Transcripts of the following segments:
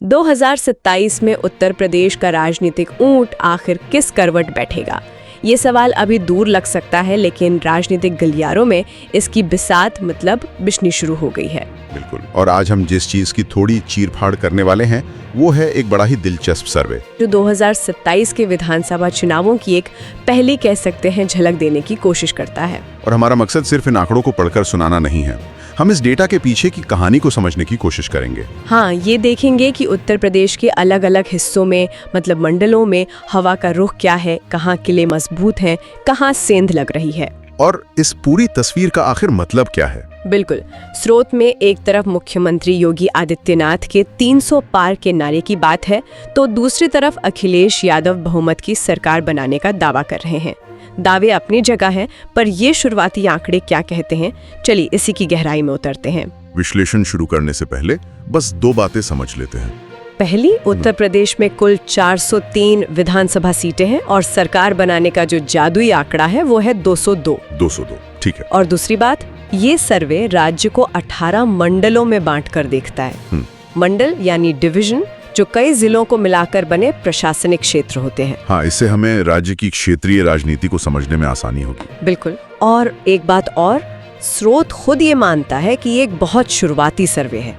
2027 में उत्तर प्रदेश का राजनीतिक ऊंट आखिर किस करवट बैठेगा? ये सवाल अभी दूर लग सकता है, लेकिन राजनीतिक गलियारों में इसकी बिसात मतलब बिछनी शुरू हो गई है। बिल्कुल। और आज हम जिस चीज की थोड़ी चीरफाड़ करने वाले हैं वो है एक बड़ा ही दिलचस्प सर्वे जो 2027 के विधानसभा चुनावों की एक पहली कह सकते हैं झलक देने की कोशिश करता है। और हमारा मकसद सिर्फ इन आंकड़ों को पढ़कर सुनाना नहीं है, हम इस डेटा के पीछे की कहानी को समझने की कोशिश करेंगे। हाँ, ये देखेंगे कि उत्तर प्रदेश के अलग अलग हिस्सों में मतलब मंडलों में हवा का रुख क्या है, कहाँ किले मजबूत हैं, कहाँ सेंध लग रही है, और इस पूरी तस्वीर का आखिर मतलब क्या है। बिल्कुल। स्रोत में एक तरफ मुख्यमंत्री योगी आदित्यनाथ के 300 पार के नारे की बात है, तो दूसरी तरफ अखिलेश यादव बहुमत की सरकार बनाने का दावा कर रहे हैं। दावे अपनी जगह हैं, पर ये शुरुआती आंकड़े क्या कहते हैं, चलिए इसी की गहराई में उतरते हैं। विश्लेषण शुरू करने से पहले बस दो बातें समझ लेते हैं। पहली, उत्तर प्रदेश में कुल 403 विधानसभा सीटें हैं और सरकार बनाने का जो जादुई आंकड़ा है वो है 202। 202, ठीक है। और दूसरी बात, ये सर्वे राज्य को 18 मंडलों में बांटकर देखता है। मंडल यानी डिवीजन, जो कई जिलों को मिलाकर बने प्रशासनिक क्षेत्र होते हैं। हाँ, इससे हमें राज्य की क्षेत्रीय राजनीति को समझने में आसानी होगी। बिल्कुल। और एक बात और, स्रोत खुद ये मानता है कि ये एक बहुत शुरुआती सर्वे है,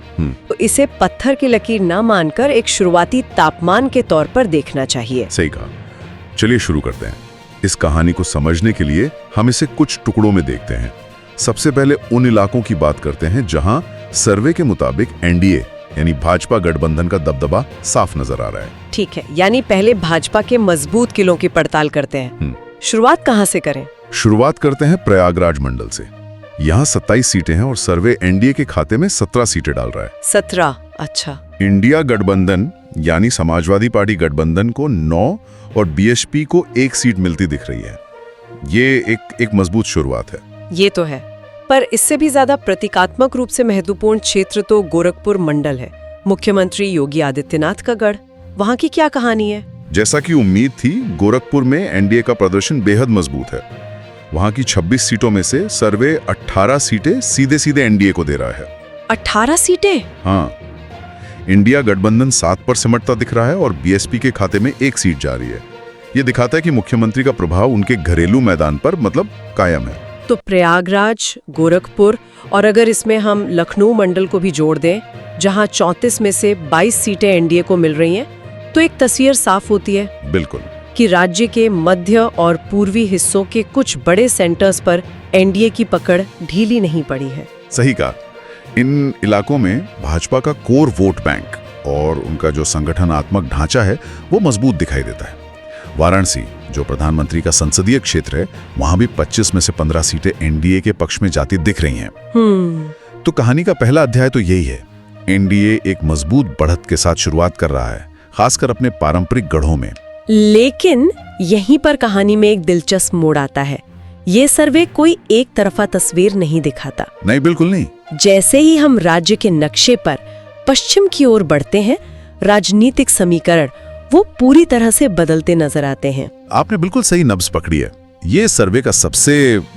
तो इसे पत्थर की लकीर न मानकर एक शुरुआती तापमान के तौर पर देखना चाहिए। सही कहा। चलिए शुरू करते हैं। इस कहानी को समझने के लिए हम इसे कुछ टुकड़ों में देखते हैं। सबसे पहले उन इलाकों की बात करते हैं जहां सर्वे के मुताबिक एनडीए यानी भाजपा गठबंधन का दबदबा साफ नजर आ रहा है। ठीक है, यानी पहले भाजपा के मजबूत किलों की पड़ताल करते हैं। शुरुआत कहां से करें? शुरुआत करते हैं प्रयागराज मंडल से। यहाँ 27 सीटें हैं और सर्वे एनडीए के खाते में 17 सीटें डाल रहा है। 17, अच्छा। इंडिया गठबंधन यानी समाजवादी पार्टी गठबंधन को 9 और बीएसपी को 1 सीट मिलती दिख रही है। ये एक मजबूत शुरुआत है। ये तो है, पर इससे भी ज्यादा प्रतीकात्मक रूप से महत्वपूर्ण क्षेत्र तो गोरखपुर मंडल है। मुख्यमंत्री योगी आदित्यनाथ का गढ़, वहाँ की क्या कहानी है? जैसा कि उम्मीद थी, गोरखपुर में एनडीए का प्रदर्शन बेहद मजबूत है। वहाँ की 26 सीटों में से सर्वे 18 सीटें सीधे सीधे एनडीए को दे रहा है। 18 सीटें? हाँ। इंडिया गठबंधन 7 पर सिमटता दिख रहा है और बीएसपी के खाते में 1 सीट जा रही है। ये दिखाता है कि मुख्यमंत्री का प्रभाव उनके घरेलू मैदान पर मतलब कायम है। तो प्रयागराज, गोरखपुर और अगर इसमें हम लखनऊ मंडल को भी जोड़ दें, जहां 34 में से 22 सीटें एनडीए को मिल रही हैं, तो एक तस्वीर साफ होती है। बिल्कुल। कि राज्य के मध्य और पूर्वी हिस्सों के कुछ बड़े सेंटर्स पर एनडीए की पकड़ ढीली नहीं पड़ी है। सही कहा। इन इलाकों में भाजपा का कोर वोट बैंक और उनका जो संगठनात्मक ढांचा है वो मजबूत दिखाई देता है। वाराणसी, जो प्रधानमंत्री का संसदीय क्षेत्र है, वहां भी 25 में से 15 सीटें एनडीए के पक्ष में जाती दिख रही हैं। तो कहानी का पहला अध्याय तो यही है। एनडीए एक मजबूत बढ़त के साथ शुरुआत कर रहा है, खासकर अपने पारंपरिक गढ़ों में। लेकिन यहीं पर कहानी में एक दिलचस्प मोड़ आता है। ये सर्वे कोई एक तरफा तस्वीर नहीं दिखाता। नहीं, बिल्कुल नहीं। जैसे ही हम राज्य के नक्शे पर पश्चिम की ओर बढ़ते हैं, राजनीतिक समीकरण वो पूरी तरह से बदलते नजर आते हैं। आपने बिल्कुल सही नब्ज पकड़ी है। ये सर्वे का सबसे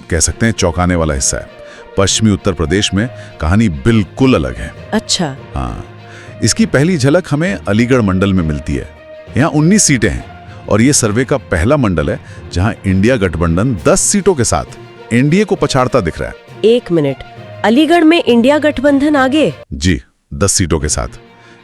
कह सकते हैं चौंकाने वाला हिस्सा है। पश्चिमी उत्तर प्रदेश में कहानी बिल्कुल अलग है। अच्छा। हाँ, इसकी पहली झलक हमें अलीगढ़ मंडल में मिलती है। यहाँ 19 सीटें हैं और ये सर्वे का पहला मंडल है जहाँ इंडिया गठबंधन 10 सीटों के साथ एनडीए को पछाड़ता दिख रहा है। 1 मिनट, अलीगढ़ में इंडिया गठबंधन आगे? जी, 10 सीटों के साथ।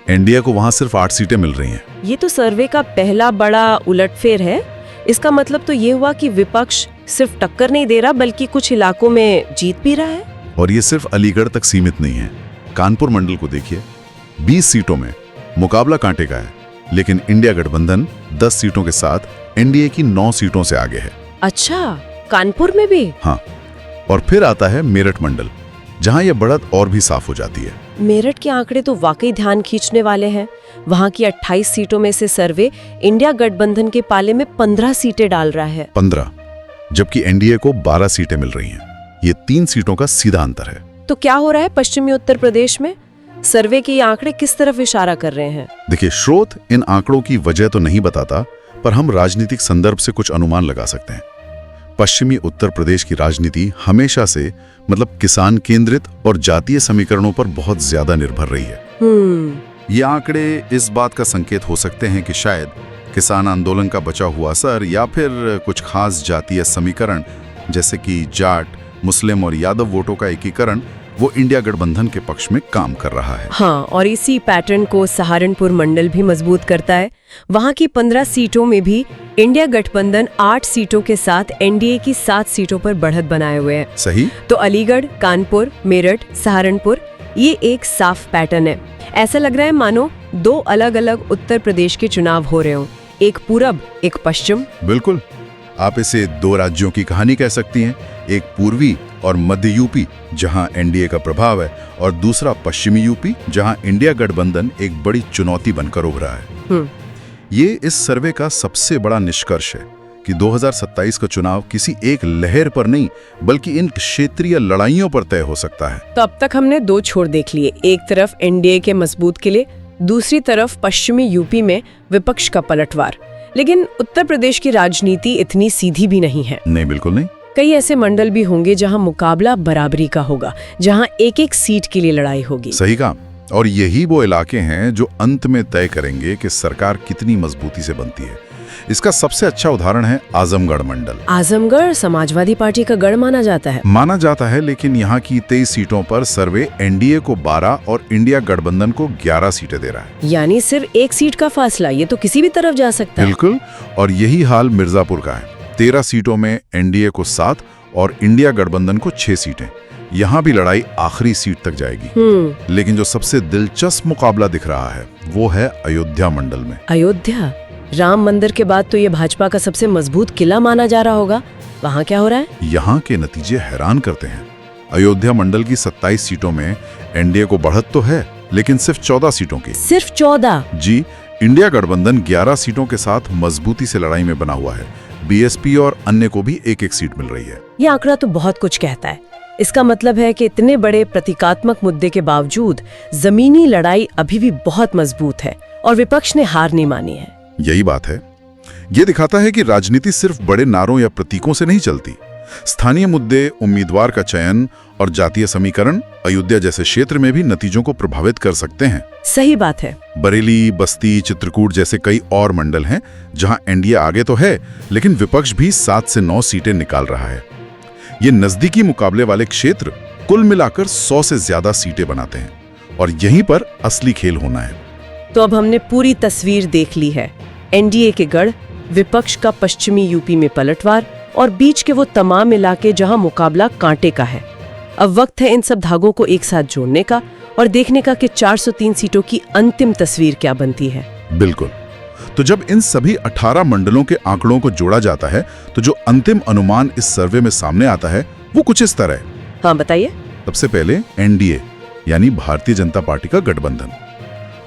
एनडीए को वहां सिर्फ 8 सीटें मिल रही हैं। ये तो सर्वे का पहला बड़ा उलटफेर है। इसका मतलब तो ये हुआ कि विपक्ष सिर्फ टक्कर नहीं दे रहा बल्कि कुछ इलाकों में जीत भी रहा है। और ये सिर्फ अलीगढ़ तक सीमित नहीं है। कानपुर मंडल को देखिए, 20 सीटों में मुकाबला कांटे का है, लेकिन इंडिया गठबंधन 10 सीटों के साथ एनडीए की 9 सीटों से आगे है। अच्छा, कानपुर में भी? हाँ। और फिर आता है मेरठ मंडल, जहां यह बढ़त और भी साफ हो जाती है। मेरठ के आंकड़े तो वाकई ध्यान खींचने वाले हैं। वहां की 28 सीटों में से सर्वे इंडिया गठबंधन के पाले में 15 सीटें डाल रहा है। 15, जबकि एनडीए को 12 सीटें मिल रही हैं। ये 3 सीटों का सीधा अंतर है। तो क्या हो रहा है पश्चिमी उत्तर प्रदेश में? सर्वे के ये आंकड़े किस तरफ इशारा कर रहे हैं? देखिए, स्रोत इन आंकड़ों की वजह तो नहीं बताता, पर हम राजनीतिक संदर्भ से कुछ अनुमान लगा सकते हैं। पश्चिमी उत्तर प्रदेश की राजनीति हमेशा से मतलब किसान केंद्रित और जातीय समीकरणों पर बहुत ज्यादा निर्भर रही है। ये आंकड़े इस बात का संकेत हो सकते हैं कि शायद किसान आंदोलन का बचा हुआ असर या फिर कुछ खास जातीय समीकरण जैसे कि जाट, मुस्लिम और यादव वोटों का एकीकरण वो इंडिया गठबंधन के पक्ष में काम कर रहा है। हाँ, और इसी पैटर्न को सहारनपुर मंडल भी मजबूत करता है। वहाँ की 15 सीटों में भी इंडिया गठबंधन 8 सीटों के साथ एनडीए की 7 सीटों पर बढ़त बनाए हुए है। सही। तो अलीगढ़, कानपुर, मेरठ, सहारनपुर, ये एक साफ पैटर्न है। ऐसा लग रहा है मानो 2 अलग-अलग उत्तर प्रदेश के चुनाव हो रहे हों, एक पूरब, एक पश्चिम। बिल्कुल, आप इसे 2 राज्यों की कहानी कह सकती हैं, एक पूर्वी और मध्य यूपी जहां एनडीए का प्रभाव है, और दूसरा पश्चिमी यूपी जहां इंडिया गठबंधन एक बड़ी चुनौती बनकर उभरा है। ये इस सर्वे का सबसे बड़ा निष्कर्ष है कि 2027 का चुनाव किसी एक लहर पर नहीं बल्कि इन क्षेत्रीय लड़ाइयों पर तय हो सकता है। तो अब तक हमने 2 छोर देख लिए, एक तरफ एनडीए के मजबूत किले, दूसरी तरफ पश्चिमी यूपी में विपक्ष का पलटवार। लेकिन उत्तर प्रदेश की राजनीति इतनी सीधी भी नहीं है। नहीं, बिल्कुल नहीं। कई ऐसे मंडल भी होंगे जहां मुकाबला बराबरी का होगा, जहां एक एक सीट के लिए लड़ाई होगी। सही कहा। और यही वो इलाके हैं जो अंत में तय करेंगे कि सरकार कितनी मजबूती से बनती है। इसका सबसे अच्छा उदाहरण है आजमगढ़ मंडल। आजमगढ़ समाजवादी पार्टी का गढ़ माना जाता है, लेकिन यहाँ की 23 सीटों पर सर्वे एनडीए को 12 और इंडिया गठबंधन को 11 सीटें दे रहा है। यानी सिर्फ 1 सीट का फासला, ये तो किसी भी तरफ जा सकता है। बिल्कुल। और यही हाल मिर्जापुर का है। 13 सीटों में एनडीए को 7 और इंडिया गठबंधन को 6 सीटें। यहाँ भी लड़ाई आखिरी सीट तक जाएगी। लेकिन जो सबसे दिलचस्प मुकाबला दिख रहा है वो है अयोध्या मंडल में। अयोध्या, राम मंदिर के बाद तो ये भाजपा का सबसे मजबूत किला माना जा रहा होगा। वहाँ क्या हो रहा है? यहाँ के नतीजे हैरान करते हैं। अयोध्या मंडल की 27 सीटों में एनडीए को बढ़त तो है, लेकिन सिर्फ 14 सीटों की। सिर्फ 14? जी। इंडिया गठबंधन 11 सीटों के साथ मजबूती से लड़ाई में बना हुआ है। बीएसपी और अन्य को भी 1-1 सीट मिल रही है। ये आंकड़ा तो बहुत कुछ कहता है। इसका मतलब है कि इतने बड़े प्रतीकात्मक मुद्दे के बावजूद जमीनी लड़ाई अभी भी बहुत मजबूत है और विपक्ष ने हार नहीं मानी है। यही बात है। ये दिखाता है कि राजनीति सिर्फ बड़े नारों या प्रतीकों से नहीं चलती। स्थानीय मुद्दे, उम्मीदवार का चयन और जातीय समीकरण अयोध्या जैसे क्षेत्र में भी नतीजों को प्रभावित कर सकते हैं। सही बात है। बरेली, बस्ती, चित्रकूट जैसे कई और मंडल हैं जहां एनडीए आगे तो है, लेकिन विपक्ष भी 7 से 9 सीटें निकाल रहा है। ये नजदीकी मुकाबले वाले क्षेत्र कुल मिलाकर 100 से ज्यादा सीटें बनाते हैं और यहीं पर असली खेल होना है। तो अब हमने पूरी तस्वीर देख ली है। एनडीए के गढ़, विपक्ष का पश्चिमी यूपी में पलटवार और बीच के वो तमाम इलाके जहां मुकाबला कांटे का है। अब वक्त है इन सब धागों को एक साथ जोड़ने का और देखने का कि 403 सीटों की अंतिम तस्वीर क्या बनती है। बिल्कुल। तो जब इन सभी 18 मंडलों के आंकड़ों को जोड़ा जाता है तो जो अंतिम अनुमान इस सर्वे में सामने आता है वो कुछ इस तरह है। हाँ, बताइए। सबसे पहले एनडीए यानी भारतीय जनता पार्टी का गठबंधन,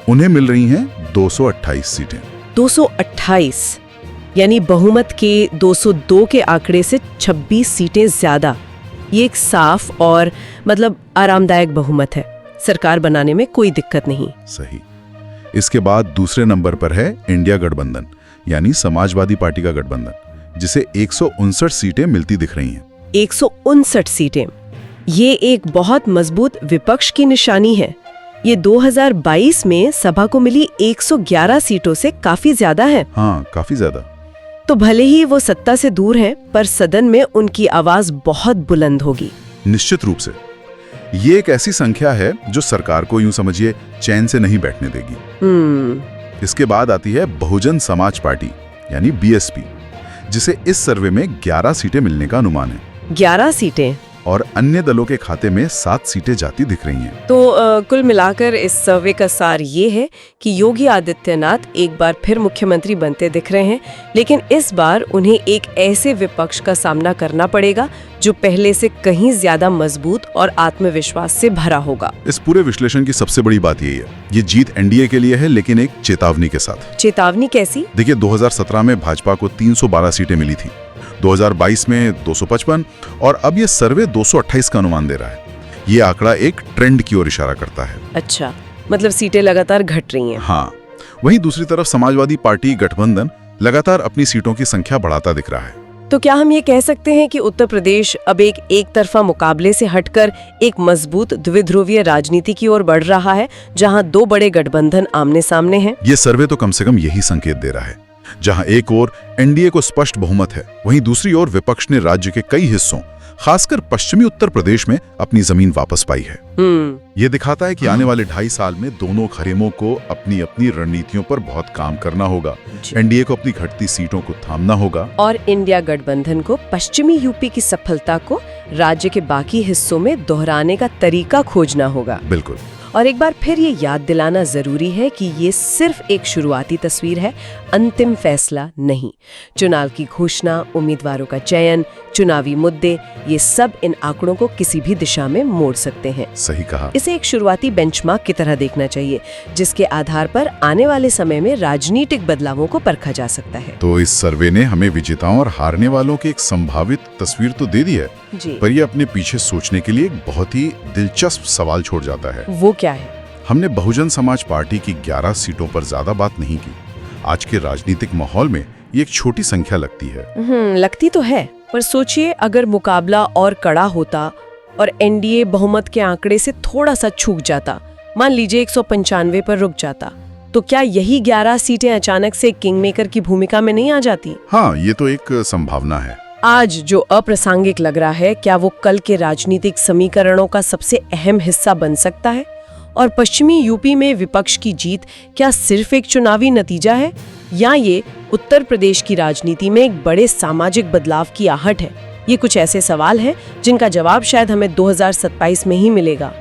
उन्हें मिल रही हैं 228 सीटें। 228 यानी बहुमत के 202 के आंकड़े से 26 सीटें ज्यादा। ये एक साफ और आरामदायक बहुमत है। सरकार बनाने में कोई दिक्कत नहीं। सही। इसके बाद दूसरे नंबर पर है इंडिया गठबंधन यानी समाजवादी पार्टी का गठबंधन, जिसे 159 सीटें मिलती दिख रही हैं। 159 सीटें, ये एक बहुत मजबूत विपक्ष की निशानी है। ये 2022 में सभा को मिली 111 सीटों से काफी ज्यादा है। हाँ, काफी ज्यादा। तो भले ही वो सत्ता से दूर हैं, पर सदन में उनकी आवाज बहुत बुलंद होगी। निश्चित रूप से। ये एक ऐसी संख्या है जो सरकार को यूं समझिए चैन से नहीं बैठने देगी। इसके बाद आती है बहुजन समाज पार्टी यानी बीएसपी, जिसे इस सर्वे में 11 सीटें मिलने का अनुमान है। 11 सीटें? और अन्य दलों के खाते में 7 सीटें जाती दिख रही हैं। तो कुल मिलाकर इस सर्वे का सार ये है कि योगी आदित्यनाथ एक बार फिर मुख्यमंत्री बनते दिख रहे हैं, लेकिन इस बार उन्हें एक ऐसे विपक्ष का सामना करना पड़ेगा जो पहले से कहीं ज्यादा मजबूत और आत्मविश्वास से भरा होगा। इस पूरे विश्लेषण की सबसे बड़ी बात यही है, ये जीत एनडीए के लिए है, लेकिन एक चेतावनी के साथ। चेतावनी कैसी? देखिए, 2017 में भाजपा को 312 सीटें मिली थी, 2022 में 255 और अब ये सर्वे 228 का अनुमान दे रहा है। ये आंकड़ा एक ट्रेंड की ओर इशारा करता है। अच्छा, मतलब सीटें लगातार घट रही हैं। हाँ। वहीं दूसरी तरफ समाजवादी पार्टी गठबंधन लगातार अपनी सीटों की संख्या बढ़ाता दिख रहा है। तो क्या हम ये कह सकते हैं कि उत्तर प्रदेश अब एक तरफा मुकाबले से हटकर एक मजबूत द्विध्रुवीय राजनीति की ओर बढ़ रहा है, जहां दो बड़े गठबंधन आमने सामने हैं? ये सर्वे तो कम से कम यही संकेत दे रहा है। जहां एक ओर एनडीए को स्पष्ट बहुमत है, वहीं दूसरी ओर विपक्ष ने राज्य के कई हिस्सों, खासकर पश्चिमी उत्तर प्रदेश में अपनी जमीन वापस पाई है। ये दिखाता है कि आने वाले 2.5 साल में दोनों खरेमों को अपनी अपनी रणनीतियों पर बहुत काम करना होगा। एनडीए को अपनी घटती सीटों को थामना होगा और इंडिया गठबंधन को पश्चिमी यूपी की सफलता को राज्य के बाकी हिस्सों में दोहराने का तरीका खोजना होगा। बिल्कुल। और एक बार फिर ये याद दिलाना जरूरी है कि ये सिर्फ एक शुरुआती तस्वीर है, अंतिम फैसला नहीं। चुनाव की घोषणा, उम्मीदवारों का चयन, चुनावी मुद्दे, ये सब इन आंकड़ों को किसी भी दिशा में मोड़ सकते हैं। सही कहा। इसे एक शुरुआती बेंचमार्क की तरह देखना चाहिए, जिसके आधार पर आने वाले समय में राजनीतिक बदलावों को परखा जा सकता है। तो इस सर्वे ने हमें विजेताओं और हारने वालों की एक संभावित तस्वीर तो दे दी है, पर ये अपने पीछे सोचने के लिए एक बहुत ही दिलचस्प सवाल छोड़ जाता है। वो क्या है? हमने बहुजन समाज पार्टी की 11 सीटों पर ज्यादा बात नहीं की। आज के राजनीतिक माहौल में ये एक छोटी संख्या लगती है। लगती तो है, पर सोचिए अगर मुकाबला और कड़ा होता और एनडीए बहुमत के आंकड़े से थोड़ा सा चूक जाता, मान लीजिए 195 पर रुक जाता, तो क्या यही 11 सीटें अचानक से किंगमेकर की भूमिका में नहीं आ जाती? हाँ, ये तो एक संभावना है। आज जो अप्रासंगिक लग रहा है, क्या वो कल के राजनीतिक समीकरणों का सबसे अहम हिस्सा बन सकता है? और पश्चिमी यूपी में विपक्ष की जीत क्या सिर्फ एक चुनावी नतीजा है, या ये उत्तर प्रदेश की राजनीति में एक बड़े सामाजिक बदलाव की आहट है? ये कुछ ऐसे सवाल हैं जिनका जवाब शायद हमें 2027 में ही मिलेगा।